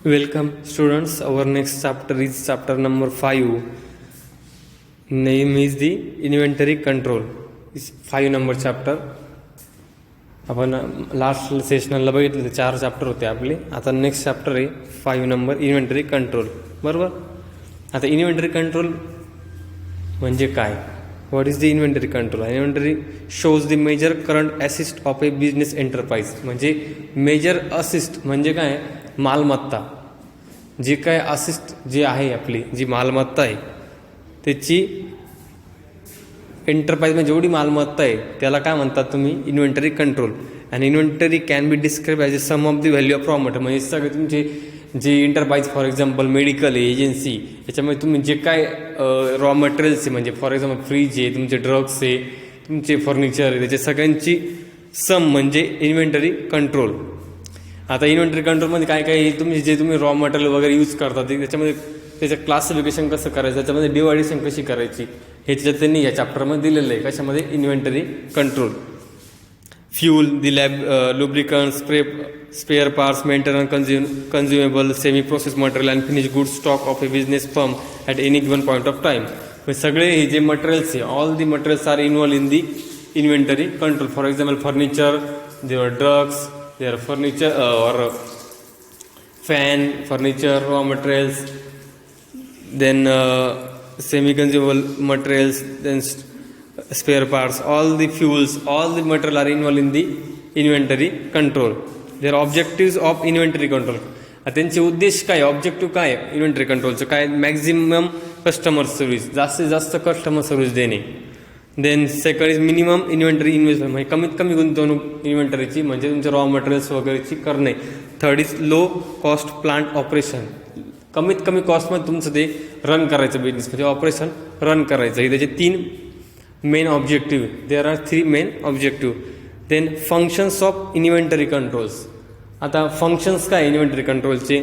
Welcome, students. Our next chapter is chapter number 5. Name is the inventory control. Is 5 number chapter. आपण last सेशनला बघितलं ते 4 chapter होते आपले. आता नेक्स्ट चॅप्टर आहे 5 नंबर इन्व्हेंटरी कंट्रोल. बरोबर. आता इन्व्हेंटरी कंट्रोल म्हणजे काय? What is the inventory control? Inventory shows the major current asset of a business enterprise. म्हणजे मेजर असिस्ट म्हणजे काय? मालमत्ता. जी काय असिस्ट जी आहे आपली जी मालमत्ता आहे त्याची एंटरप्राइजमध्ये जेवढी मालमत्ता आहे त्याला काय म्हणतात तुम्ही? Inventory control. आणि inventory can be describe as a sum of the value of raw material. म्हणजे सगळे तुमचे जे एंटरप्राइज फॉर एक्झाम्पल मेडिकल आहे, एजन्सी, याच्यामध्ये तुम्ही जे काय रॉ मटेरियल्स आहे म्हणजे फॉर एक्झाम्पल फ्रीज आहे, तुमचे ड्रग्स आहे, तुमचे फर्निचर आहे, त्याच्या सगळ्यांची सम म्हणजे इन्व्हेंटरी कंट्रोल. आता इन्व्हेंटरी कंट्रोलमध्ये काय काय तुम्ही रॉ मटेरियल वगैरे यूज करतात त्याच्यामध्ये त्याचं क्लासिफिकेशन कसं करायचं, त्याच्यामध्ये डिवायडेशन कशी करायची हे त्याच्यात त्यांनी या चॅप्टरमध्ये दिलेलं आहे. कशामध्ये? Inventory control. Fuel, the lubricant, spare parts, maintenance, consumable, semi process material and finish good stock of a business firm at any given point of time. सगळे हे जे मटेरियल्स आहे all the materials are involved in the inventory control. For example furniture, there drugs, there furniture और fan, furniture, raw materials, then semi-consumable materials, then spare parts, all the fuels, all the material are involved in the inventory control. Their objectives of inventory control. त्यांचे उद्देश काय? Objective काय inventory कंट्रोलचं? काय? Maximum customer service, जास्तीत जास्त customer service देणे. Then second is minimum inventory investment, म्हणजे कमीत कमी गुंतवणूक इन्व्हेंटरीची म्हणजे तुमचे रॉ मटेरियल्स वगैरेची करणे. Third is low cost plant operation, कमीत कमी कॉस्टमध्ये तुमचं ते रन करायचं बिझनेस म्हणजे ऑपरेशन रन करायचं. हे त्याचे 3 main objective. There are 3 main objective. Then functions of inventory controls. आता फंक्शन्स काय इन्व्हेंटरी कंट्रोलचे?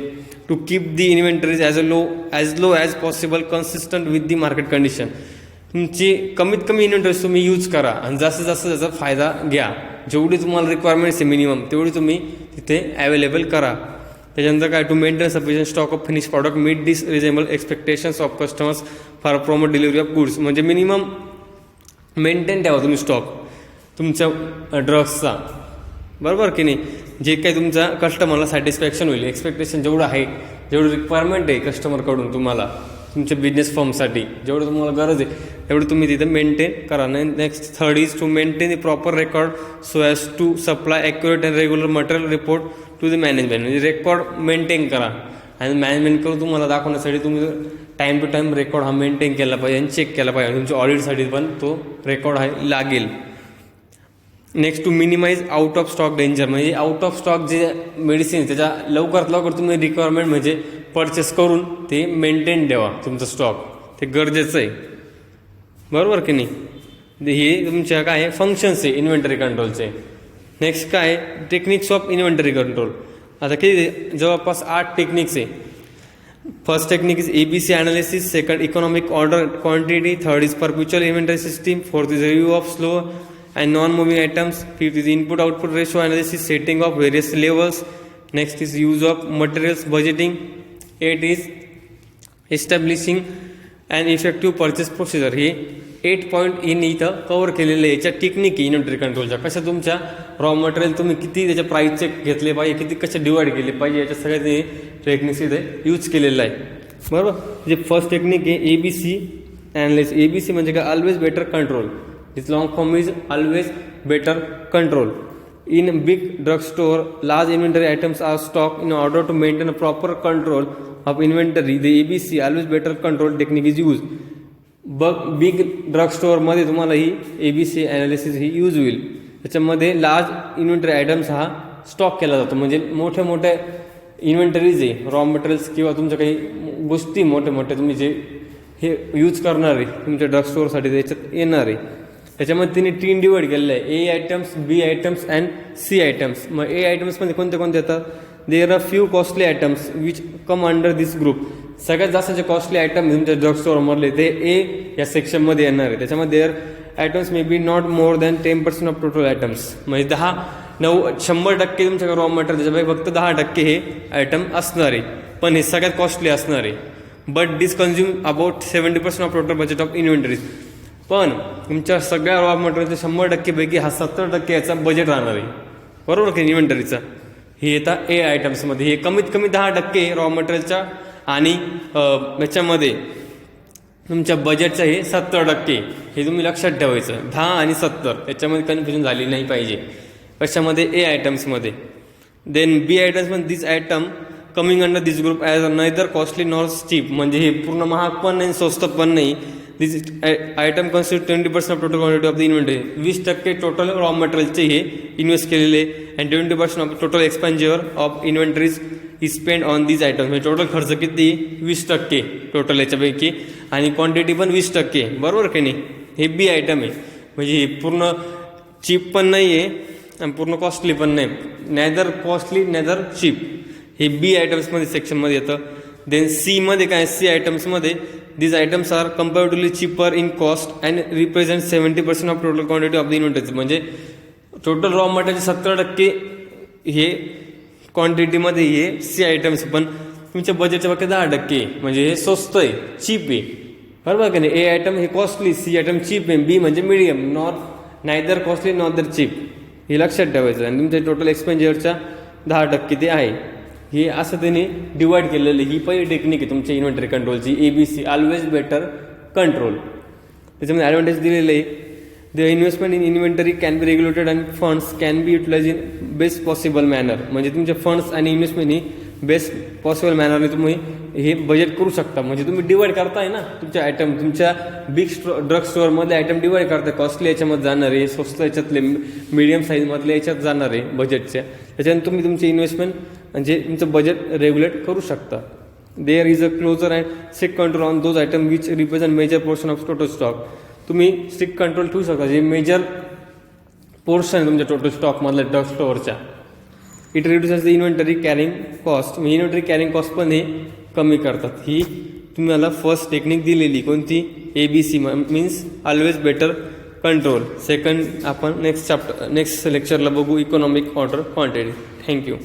To keep the inventories as low as possible consistent with the market condition. तुमची कमीत कमी इन्व्हेंटरीज तुम्ही यूज करा आणि जास्तीत जास्त त्याचा फायदा घ्या. जेवढी तुम्हाला रिक्वायरमेंट्स आहे मिनिमम तेवढी तुम्ही तिथे अवेलेबल करा. त्याच्यानंतर काय? To maintain sufficient stock of finish product meet this reasonable expectations of customers for promote delivery of goods. म्हणजे मिनिमम मेंटेन ठेवा तुम्ही स्टॉक तुमच्या ड्रग्सचा. बरोबर की नाही? जे काही तुमचा कस्टमरला सॅटिस्फॅक्शन होईल, एक्सपेक्टेशन जेवढं आहे, जेवढं रिक्वायरमेंट आहे कस्टमरकडून तुम्हाला तुमच्या बिझनेस फर्मसाठी जेवढं तुम्हाला गरज आहे तेवढं तुम्ही तिथे मेंटेन करा. Next third is to maintain the proper record so as to supply accurate and regular material report to the management. म्हणजे रेकॉर्ड मेंटेन करा आणि मॅनेजमेंट करून तुम्हाला दाखवण्यासाठी तुम्ही टाईम टू टाईम रेकॉर्ड हा मेंटेन केला पाहिजे आणि चेक केला पाहिजे. तुमच्या ऑडिटसाठी पण तो रेकॉर्ड आहे लागेल. Next to minimize out of stock danger, म्हणजे आउट ऑफ स्टॉक जे मेडिसिन त्याच्या लवकरात लवकर तुम्ही रिक्वायरमेंट म्हणजे परचेस करून ते मेंटेन ठेवा तुमचं स्टॉक, ते गरजेचं आहे. बरोबर की नाही? हे तुमच्या काय फंक्शन्स आहे इन्व्हेंटरी कंट्रोलचे. नेक्स्ट काय? Techniques of inventory control. आता किती? जवळपास 8 टेक्निक्स आहे. First technique is ABC analysis, second economic order quantity, third is perpetual inventory system, fourth is review of slow and non-moving items, fifth is input-output ratio analysis, setting of various levels, next is use of materials budgeting, 8 is establishing an effective purchase procedure. हे 8 point in इथं cover केलेलं आहे. याच्या technique inventory कंट्रोलच्या कशा तुमच्या raw material तुम्ही किती त्याच्या प्राईसचे घेतले पाहिजे, किती कसे डिवाइड केले पाहिजे, याच्या सगळ्या टेक्निक्स इथे यूज केलेलं आहे. बरोबर. जे फर्स्ट टेक्निक आहे ABC ॲनालिसिस. ABC म्हणजे काय? Always better control. Its long form is always better control. In big drugstore, large inventory items are stocked. In order to maintain a proper control of inventory, the ABC always better control technique is used. Big drugstore मध्ये तुम्हाला ही ABC analysis ही use होईल. त्याच्यामध्ये large inventory items हा stock केला जातो. म्हणजे मोठ्या मोठ्या इन्व्हेंटरीज आहे रॉ मटेरियल्स किंवा तुमच्या काही गोष्टी मोठ्या मोठ्या तुम्ही जे हे यूज करणार आहे तुमच्या ड्रगस्टोअरसाठी त्याच्यात येणार आहे. त्याच्यामध्ये तिने 3 डिवाइड केलेलं आहे. A items, B items and C items. मग A आयटम्समध्ये कोणते कोणते येतात? There are few costly items which come under this group. सगळ्यात जास्त जे कॉस्टली आयटम तुमच्या ड्रग स्टोअरमधले ते A या सेक्शनमध्ये येणार आहे. त्याच्यामध्ये there items may be not more than 10% of total items. म्हणजे 100% तुमच्या रॉ मटेरियल त्याच्यापैकी फक्त 10% हे आयटम असणार आहे, पण हे सगळ्यात कॉस्टली असणार आहे. But this consume about 70% of total budget of inventories. पण तुमच्या सगळ्या रॉ मटेरियलच्या 100% पैकी 70% याचा बजेट राहणार आहे, बरोबर की इन्व्हेंटरीचा. हे येतात ए आयटम्समध्ये. हे कमीत कमी 10% रॉ मटेरियलच्या आणि याच्यामध्ये तुमच्या बजेटचं हे 70%. हे तुम्ही लक्षात ठेवायचं. 10 आणि 70 याच्यामध्ये कन्फ्युजन झाली नाही पाहिजे. कशामध्ये? ए आयटम्समध्ये. देन बी आयटम्समध्ये this item coming under this group as neither costly nor cheap. म्हणजे हे पूर्ण महाग पण नाही, स्वस्त पण नाही. This item consist 20% of total quantity of the inventory. 20% total raw मटेरियलचे हे इन्व्हेस्ट केलेले and 20% of total expenditure of inventories is spend on these items. म्हणजे टोटल खर्च किती? 20% टोटल याच्यापैकी, आणि क्वांटिटी पण 20%, बरोबर की नाही. हे बी आयटम आहे. म्हणजे हे पूर्ण चीप पण नाही आहे आणि पूर्ण कॉस्टली पण नाही. Neither costly neither cheap. हे बी आयटम्समध्ये सेक्शनमध्ये येतं. देन सीमध्ये काय? सी आयटम्समध्ये these items are comparatively cheaper in cost and represent 70% of total quantity of the inventory. म्हणजे टोटल रॉ मटेरियल 70% हे क्वांटिटीमध्ये हे सी आयटम्स, पण तुमच्या बजेटच्या बाकी 10%. म्हणजे हे स्वस्त आहे, चीप आहे, बरोबर का नाही. ए आयटम हे कॉस्टली, सी आयटम चीप आहे, बी म्हणजे मिडियम, नायदर कॉस्टली नॉदर चीप. हे लक्षात ठेवायचं. आणि तुमच्या टोटल एक्सपेंडिचरच्या 10% ते आहे. हे असं त्यांनी डिवाइड केलेलं. ही पहिली टेक्निक आहे तुमच्या इन्व्हेंटरी कंट्रोलची, ABC, ऑलवेज बेटर कंट्रोल. त्याच्यामध्ये ॲडव्हान्टेज दिलेलं आहे. The investment in inventory can be regulated and funds can be utilise in best possible manner. म्हणजे तुमचे फंड्स आणि इन्व्हेस्टमेंट ही बेस्ट पॉसिबल मॅनरने तुम्ही हे बजेट करू शकता. म्हणजे तुम्ही डिवाइड करताय ना तुमच्या आयटम, तुमच्या बिग ड्रग स्टोअरमधले आयटम डिवाइड करताय. कॉस्टली याच्यामध्ये जाणार आहे, स्वस्त याच्यातले, मिडियम साईजमधले याच्यात जाणार आहे बजेटच्या. त्याच्यानंतर तुम्ही तुमचे इन्व्हेस्टमेंट म्हणजे तुमचं बजेट रेग्युलेट करू शकता. There is a closer and strict control on those item which represent major portion of total stock. तुम्ही स्ट्रिक्ट कंट्रोल ठेवू शकता जे मेजर पोर्शन आहे तुमच्या टोटल स्टॉकमधल्या ड्रग स्टोअरच्या. It reduces the inventory carrying cost. Inventory carrying cost पण हे कमी करतात. ही तुम्हाला फर्स्ट टेक्निक दिलेली कोणती? ABC means always better control. Second आपण नेक्स्ट लेक्चरला बघू इकॉनॉमिक ऑर्डर क्वांटिटी. थँक्यू.